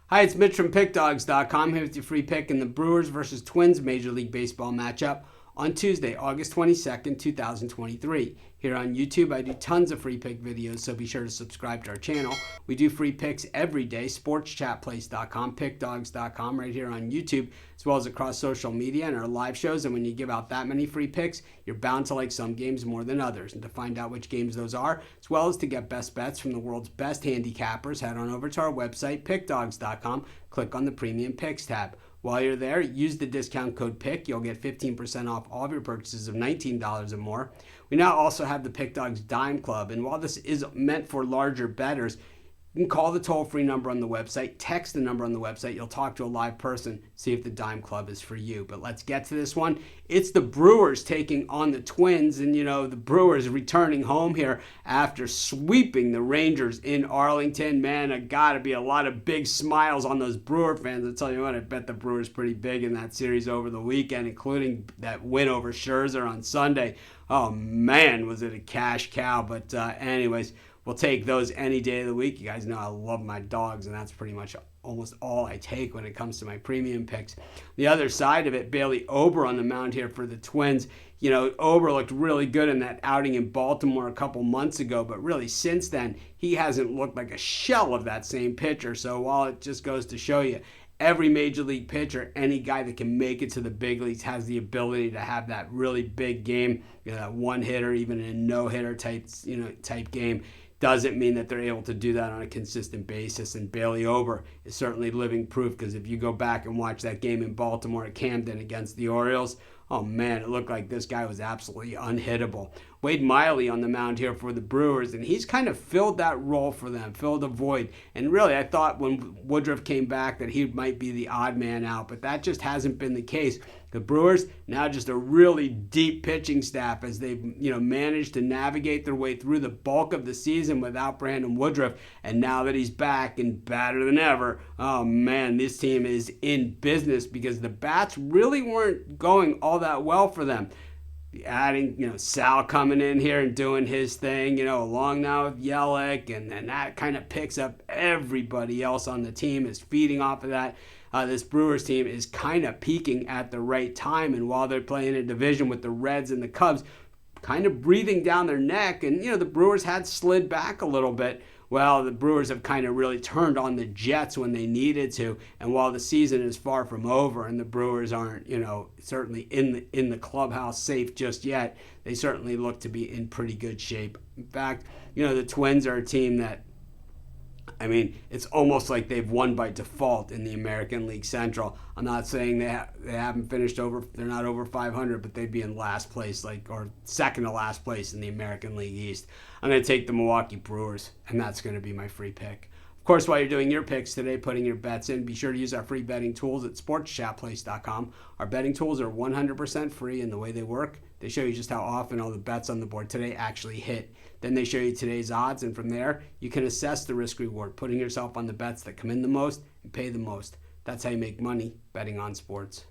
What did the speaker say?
Hi, it's Mitch from Pickdawgz.com here with your free pick in the Brewers versus Twins Major League Baseball matchup on Tuesday, August 22nd, 2023. Here on YouTube, I do tons of free pick videos, so be sure to subscribe to our channel. We do free picks every day, sportschatplace.com, pickdawgz.com, right here on YouTube, as well as across social media and our live shows. And when you give out that many free picks, you're bound to like some games more than others. And to find out which games those are, as well as to get best bets from the world's best handicappers, head on over to our website, pickdawgz.com, click on the Premium Picks tab. While you're there, use the discount code PICK. You'll get 15% off all of your purchases of $19 or more. We now also have the Pick Dawgz Dime Club, and while this is meant for larger bettors, you can call the toll-free number on the website, text the number on the website. You'll talk to a live person, see if the Dime Club is for you. But let's get to this one. It's the Brewers taking on the Twins, and the Brewers returning home here after sweeping the Rangers in Arlington. Man, I gotta be a lot of big smiles on those Brewer fans. I tell you what, I bet the Brewers pretty big in that series over the weekend, including that win over Scherzer on Sunday. Oh man, was it a cash cow? But anyways, we'll take those any day of the week. You guys know I love my dogs, and that's pretty much almost all I take when it comes to my premium picks. The other side of it, Bailey Ober on the mound here for the Twins. Ober looked really good in that outing in Baltimore a couple months ago, but really since then, he hasn't looked like a shell of that same pitcher. So while it just goes to show you, every major league pitcher, any guy that can make it to the big leagues has the ability to have that really big game, that one hitter, even a no hitter type game. Doesn't mean that they're able to do that on a consistent basis. And Bailey Ober is certainly living proof, because if you go back and watch that game in Baltimore at Camden against the Orioles, oh man, it looked like this guy was absolutely unhittable. Wade Miley on the mound here for the Brewers, and he's kind of filled that role for them, filled a void. And really, I thought when Woodruff came back that he might be the odd man out, but that just hasn't been the case. The Brewers now just a really deep pitching staff as they've managed to navigate their way through the bulk of the season without Brandon Woodruff. And now that he's back and better than ever, oh man, this team is in business, because the bats really weren't going all that well for them. Adding, Sal coming in here and doing his thing, along now with Yelich, and that kind of picks up everybody else on the team, is feeding off of that. This Brewers team is kind of peaking at the right time, and while they're playing a division with the Reds and the Cubs, kind of breathing down their neck, and the Brewers had slid back a little bit. Well, the Brewers have kind of really turned on the Jets when they needed to, and while the season is far from over and the Brewers aren't, certainly in the clubhouse safe just yet, they certainly look to be in pretty good shape. In fact, the Twins are a team that, it's almost like they've won by default in the American League Central. I'm not saying they haven't finished they're not over 500, but they'd be in last place, or second to last place in the American League East. I'm going to take the Milwaukee Brewers, and that's going to be my free pick. Of course, while you're doing your picks today, putting your bets in, be sure to use our free betting tools at sportschatplace.com. Our betting tools are 100% free, and the way they work, they show you just how often all the bets on the board today actually hit. Then they show you today's odds, and from there, you can assess the risk-reward, putting yourself on the bets that come in the most and pay the most. That's how you make money betting on sports.